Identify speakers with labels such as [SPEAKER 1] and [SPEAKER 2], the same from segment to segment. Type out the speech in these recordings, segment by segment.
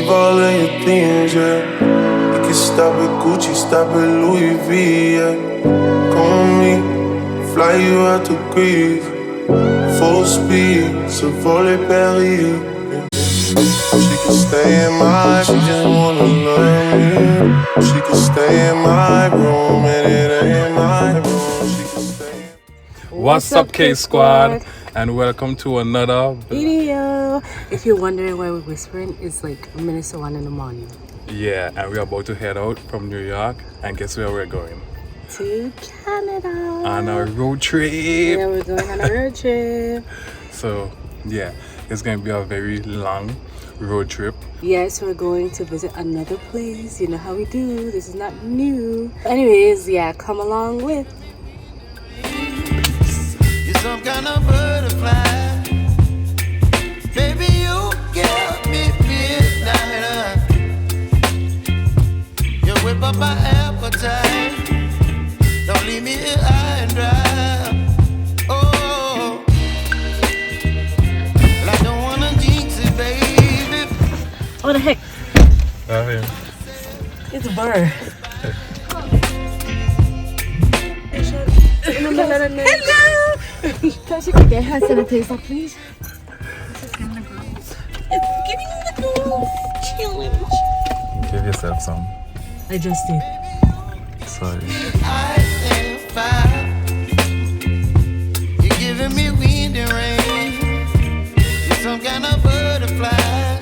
[SPEAKER 1] Leave all of your things, yeah. You can stop at Gucci, stop at Louis V, yeah. Come with me, fly you out to Greece. Full speed, so volley Paris, yeah. She can stay in my, she just wanna love me. She can stay in my room and it ain't my room. She can stay in...
[SPEAKER 2] What's up, KSquared? And welcome to another
[SPEAKER 3] video. If you're wondering why we're whispering, it's like minutes to 1 in the morning.
[SPEAKER 2] Yeah, and we're about to head out from New York, and guess where we're going?
[SPEAKER 3] To Canada.
[SPEAKER 2] On a road trip.
[SPEAKER 3] Yeah, we're going on a road trip.
[SPEAKER 2] So, yeah, it's going to be a very long road trip.
[SPEAKER 3] Yes, we're going to visit another place. You know how we do. This is not new. Anyways, yeah, come along with.
[SPEAKER 4] You're some kind of butterfly. Baby, you give me midnight. You whip up my appetite. Don't leave me here high and dry. Oh, well, I don't wanna jinx it, baby.
[SPEAKER 3] What the heck?
[SPEAKER 2] Nothing.
[SPEAKER 3] It's a bird. Hello!
[SPEAKER 5] Can she get hand sanitizer, please?
[SPEAKER 3] It's giving the girls challenge.
[SPEAKER 2] Give yourself some.
[SPEAKER 3] I just did.
[SPEAKER 2] Sorry.
[SPEAKER 4] I am fire. You're giving me wind and rain. You're some kind of butterfly.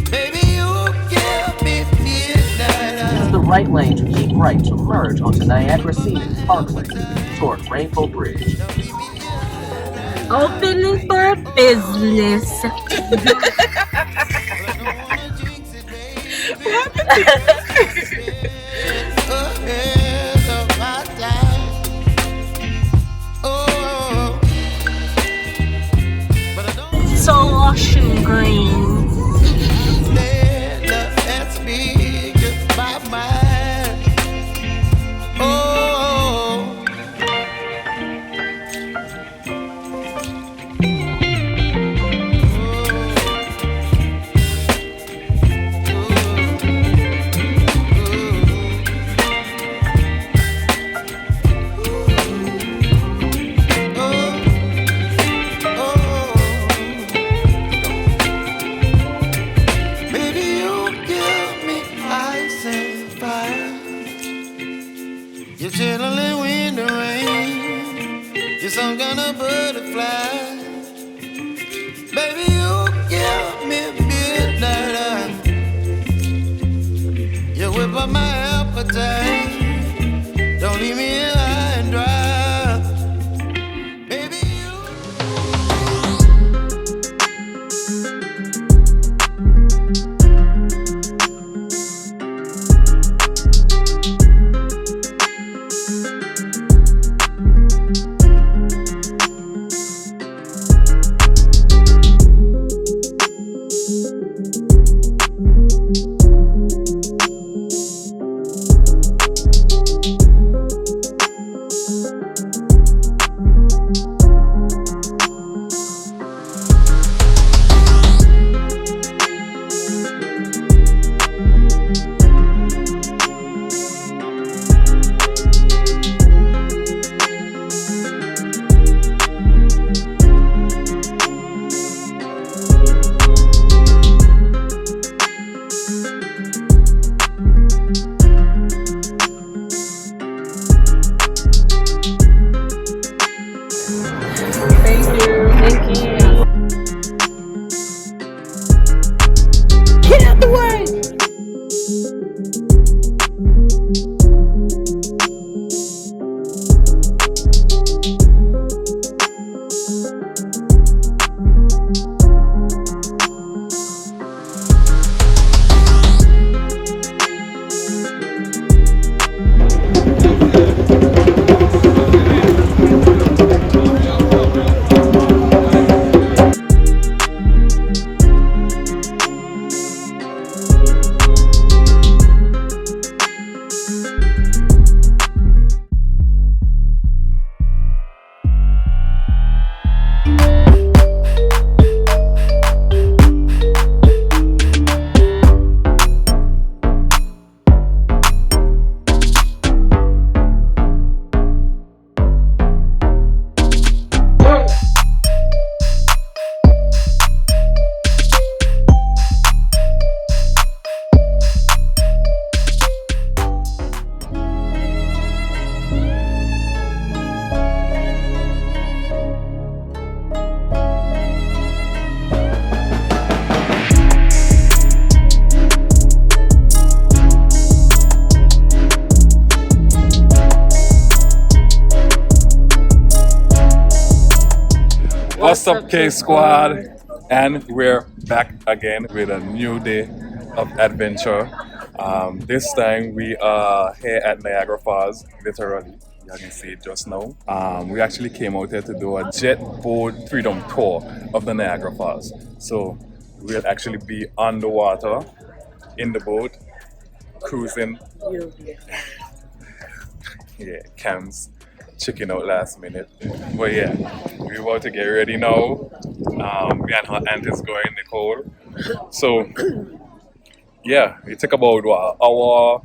[SPEAKER 4] Baby, you give me midnight.
[SPEAKER 6] Use the right lane to keep right to merge onto Niagara Parkway toward Rainbow Bridge.
[SPEAKER 3] Open for business. So lush and green.
[SPEAKER 4] You're chilling wind and rain. You're some kind of butterfly. Baby, you give me midnight. You whip up my appetite. Don't leave me here high and dry. Baby,
[SPEAKER 2] Wassup KSQUAD, and we're back again with a new day of adventure. This time we are here at Niagara Falls, literally. You can see it just now. We actually came out here to do a jet boat freedom tour of the Niagara Falls. So we'll actually be on the water in the boat, cruising. Yeah, Cam's checking out last minute. But yeah, we're about to get ready now. Me and her aunt is going, Nicole. So yeah, it took about what, hour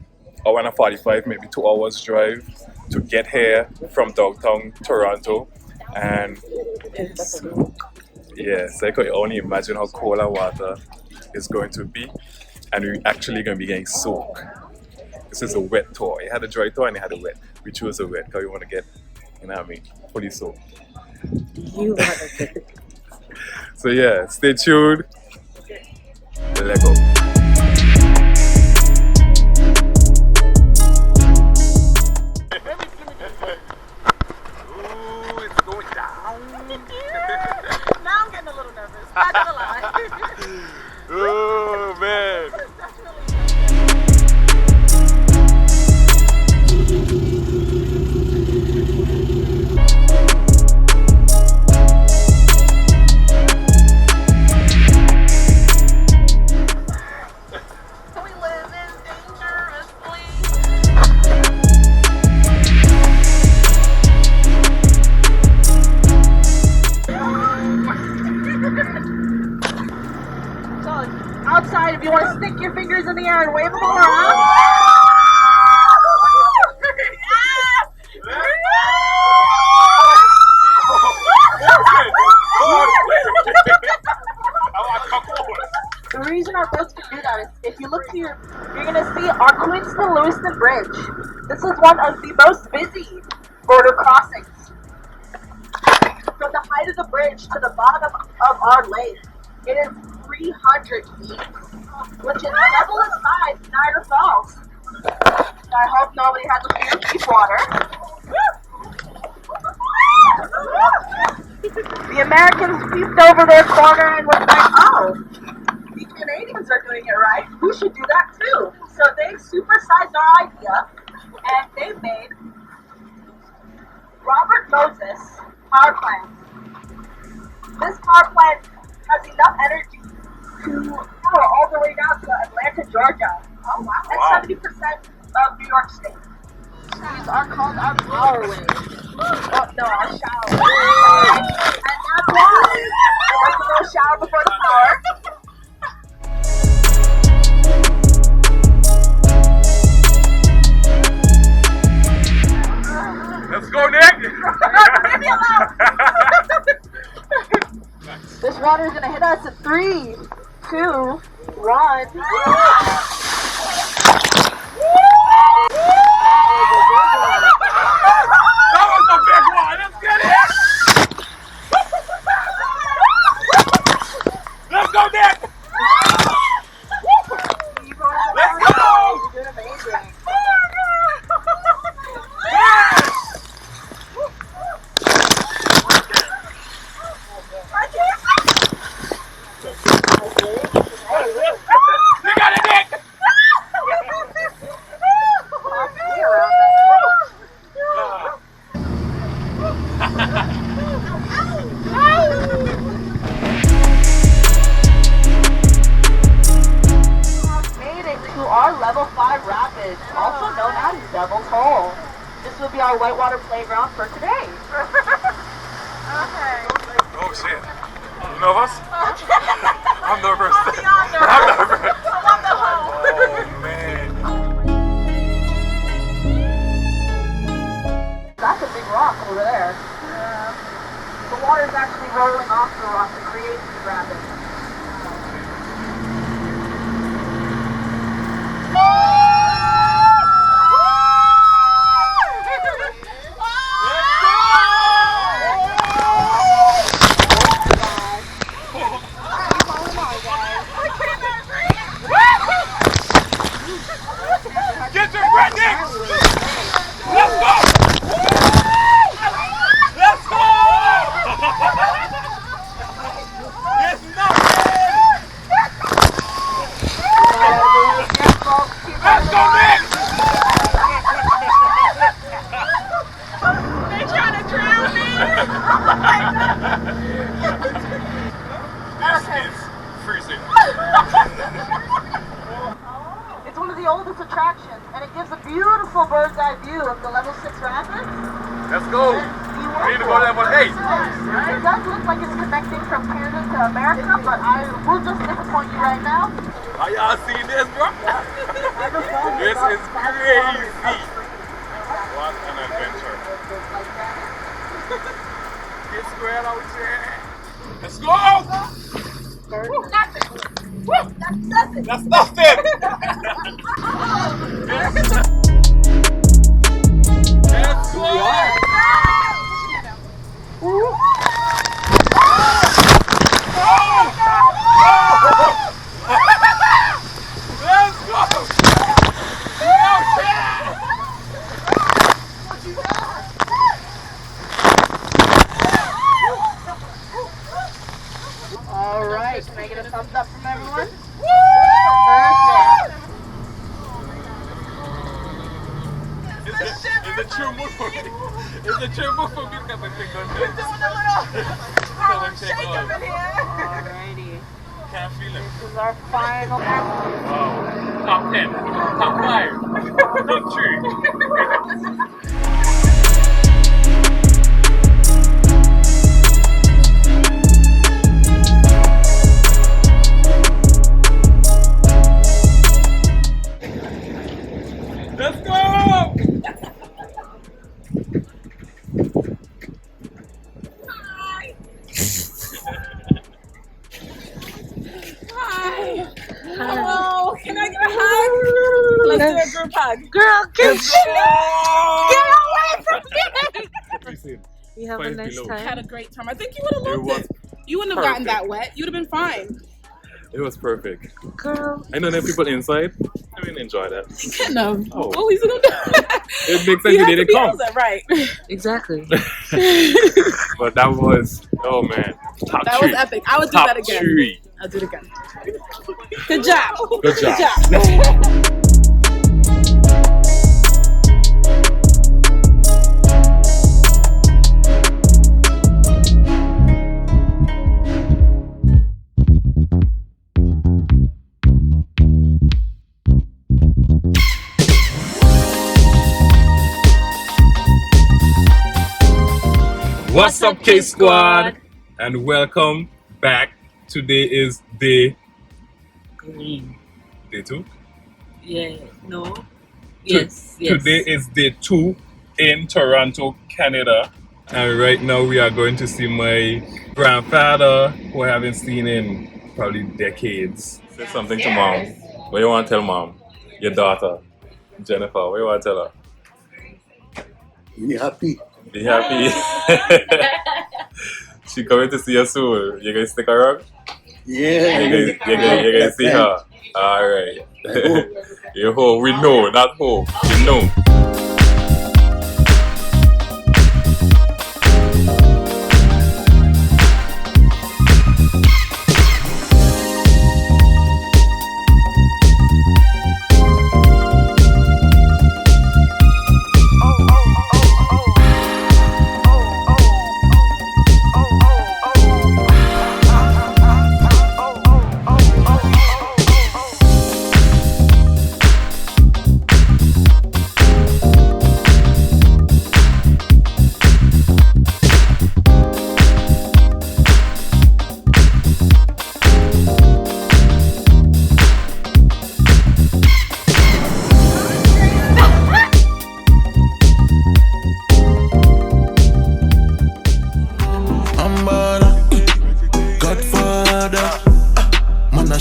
[SPEAKER 2] and 45, maybe 2 hours drive to get here from downtown Toronto. And yeah, so I could only imagine how cold our water is going to be. And we're actually going to be getting soaked. This is a wet tour. It had a dry tour and it had a wet. We chose a wet because we want to get, you know what I mean, fully soaked.
[SPEAKER 3] You want to
[SPEAKER 2] So yeah, stay tuned. Let's go.
[SPEAKER 7] Ooh, it's going down. Now I'm getting a little nervous. Not gonna lie.
[SPEAKER 2] Oh man.
[SPEAKER 7] We live in dangerously. So outside, if you want to stick your fingers in the air and wave them around. The reason our boats can do that is if you look here, you're going to see our Queenston-Lewiston Bridge. This is one of the most busy border crossings. From the height of the bridge to the bottom of our lake, it is 300 feet, which is double as high as Niagara Falls. I hope nobody has a fear of deep water. The Americans peeped over their corner and was like, oh, the Canadians are doing it right. We should do that too. So they supersized our idea and they made Robert Moses power plant. This power plant has enough energy to power all the way down to Atlanta, Georgia. Oh wow. And 70% of New York State. These are called our power waves. Oh no, our shower. And that's why. There's a little shower before the power.
[SPEAKER 2] Let's go, Nick!
[SPEAKER 7] Leave me alone! This water is gonna hit us in 3, 2, 1.
[SPEAKER 2] That was a big one! Let's get it! Let's go, Nick! Let's go!
[SPEAKER 7] You did amazing.
[SPEAKER 2] You got it, Nick!
[SPEAKER 7] Made it to our level 5 rapids, also known as Devil's Hole. This will be our whitewater playground for today.
[SPEAKER 2] Oh shit. You nervous? I'm nervous. I'm nervous. Oh man.
[SPEAKER 7] That's a big rock over there. The water is actually rolling off the rock to create these rapids.
[SPEAKER 2] freezing.
[SPEAKER 7] It's one of the oldest attractions, and it gives a beautiful bird's eye view of the level 6 rapids.
[SPEAKER 2] Let's go. We need to go to level 8.
[SPEAKER 7] It does look like it's connecting from Canada to America, but I will just disappoint you right now.
[SPEAKER 2] Are y'all seeing this, bro? This is crazy. What an adventure. Get squared out here. Let's go. That's nothing. Let's go.
[SPEAKER 7] Alright, can I get a thumbs up from everyone? Perfect.
[SPEAKER 2] It's a true move for me. It's a true move for me because I think on this.
[SPEAKER 7] We're doing a little Harlem shake up in here. Alrighty.
[SPEAKER 2] Can't feel it.
[SPEAKER 7] This is our final.
[SPEAKER 2] Oh, top 10, top 5, top 3. Let's go!
[SPEAKER 8] Hello, can I get a hug? Let's do a group hug.
[SPEAKER 3] Girl, get away from me! You have a
[SPEAKER 2] Five
[SPEAKER 3] nice
[SPEAKER 2] below.
[SPEAKER 8] Had
[SPEAKER 3] time.
[SPEAKER 8] a great time. I think you would have loved
[SPEAKER 2] was
[SPEAKER 8] it. You wouldn't have gotten
[SPEAKER 2] perfect.
[SPEAKER 8] that wet. You'd have been fine.
[SPEAKER 2] It was perfect.
[SPEAKER 3] Girl.
[SPEAKER 2] I know there are people inside. I didn't enjoy that.
[SPEAKER 8] You couldn't have.
[SPEAKER 2] Oh.
[SPEAKER 8] Oh, he's gonna do
[SPEAKER 2] It makes sense
[SPEAKER 8] you
[SPEAKER 2] you
[SPEAKER 8] have to
[SPEAKER 2] didn't
[SPEAKER 8] be
[SPEAKER 2] come.
[SPEAKER 8] upset, right?
[SPEAKER 3] Exactly.
[SPEAKER 2] But that was, oh man, top
[SPEAKER 8] That
[SPEAKER 2] 3.
[SPEAKER 8] was epic. I would do
[SPEAKER 2] Top
[SPEAKER 8] that again.
[SPEAKER 2] 3.
[SPEAKER 8] I'll do it again. Good job.
[SPEAKER 2] Good job. What's up, KSquared? And welcome back. Today is day
[SPEAKER 3] Green.
[SPEAKER 2] Day 2?
[SPEAKER 3] Yeah. No. Yes.
[SPEAKER 2] Today is day 2 in Toronto, Canada. And right now we are going to see my grandfather, who I haven't seen in probably decades. Say something to mom. What do you want to tell mom? Your daughter, Jennifer, what do you want to tell her?
[SPEAKER 9] Be happy.
[SPEAKER 2] Be happy. She coming to see us soon. You guys stick around?
[SPEAKER 9] Yeah.
[SPEAKER 2] You guys see her? Alright. You hope. We know, not hope. We know.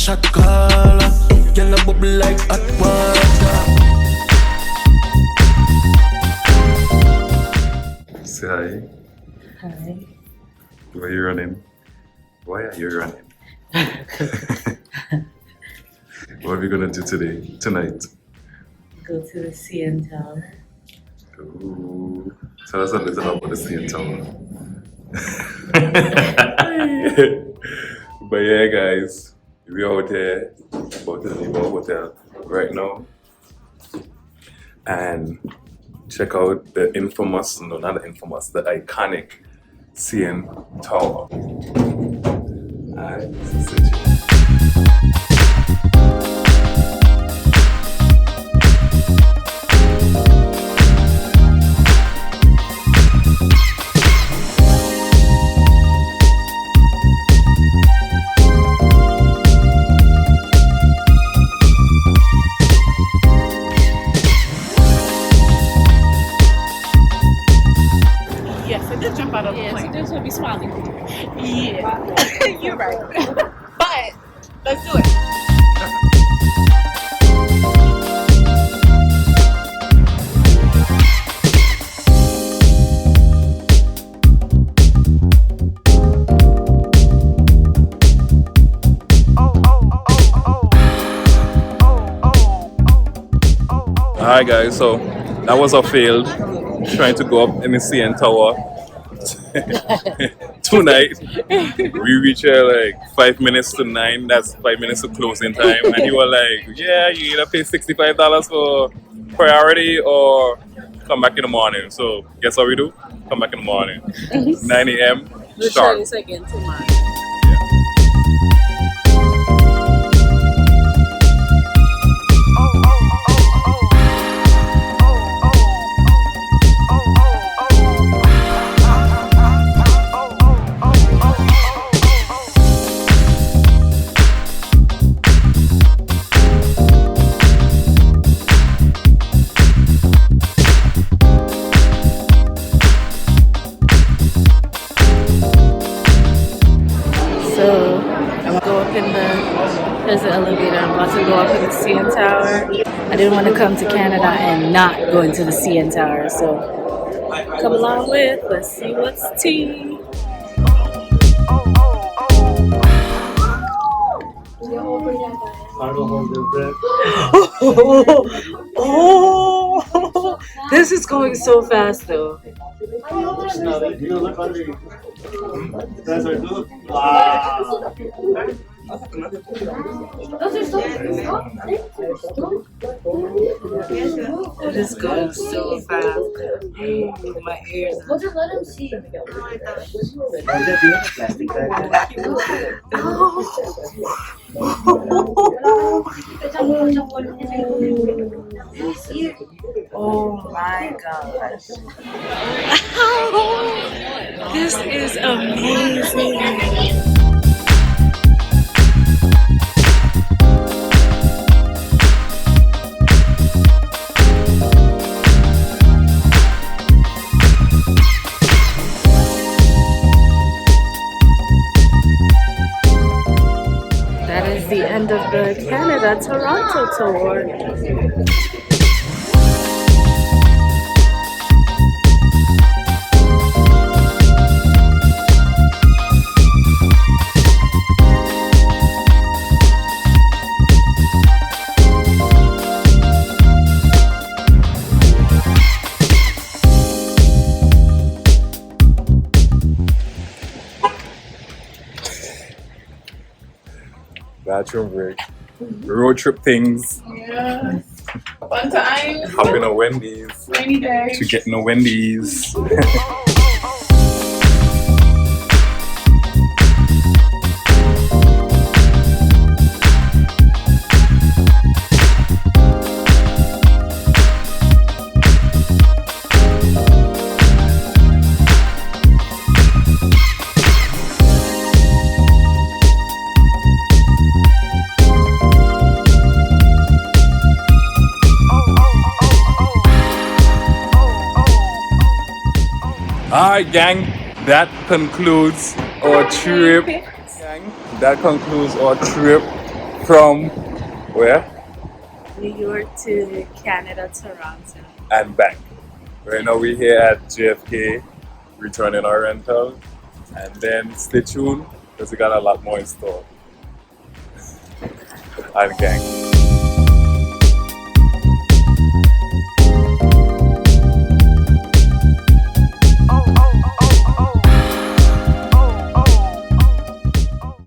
[SPEAKER 1] shot caller. Girl a bubble like hot water.
[SPEAKER 2] Say hi.
[SPEAKER 3] Hi.
[SPEAKER 2] Why are you running? Why are you running? What are we gonna do tonight?
[SPEAKER 3] Go to the CN Tower.
[SPEAKER 2] Ooh. Tell us a little about the CN Tower. But yeah, guys, we're out here about to leave our hotel right now and check out the infamous, no, not the infamous, the iconic CN Tower. Alright, this is it.
[SPEAKER 8] Let's do it.
[SPEAKER 2] Alright guys, so that was a failed trying to go up in the CN Tower tonight. We reached here like 5 minutes to 9, that's 5 minutes to closing time, and you were like, yeah, you either pay $65 for priority or come back in the morning. So guess what we do? Come back in the morning. 9 a.m.
[SPEAKER 3] We'll try
[SPEAKER 2] sharp.
[SPEAKER 3] this again tomorrow. So I'm going up in there's the elevator. I'm about to go up in the CN Tower. I didn't want to come to Canada and not go into the CN Tower, so come along with. Let's see what's tea. Oh, this is going so fast though. It is going so fast. My ears.
[SPEAKER 5] Let him see.
[SPEAKER 3] Oh my gosh. This is amazing. That is the end of the Canada Toronto tour.
[SPEAKER 2] Bathroom break. Road trip things.
[SPEAKER 8] Yeah. Fun time.
[SPEAKER 2] Hopping a Wendy's.
[SPEAKER 8] Rainy day.
[SPEAKER 2] To get no Wendy's. Alright gang, that concludes our trip. Gang, that concludes our trip from where?
[SPEAKER 3] New York to Canada, Toronto.
[SPEAKER 2] And back. Right now we're here at JFK, returning our rental. And then stay tuned, because we got a lot more in store. And gang.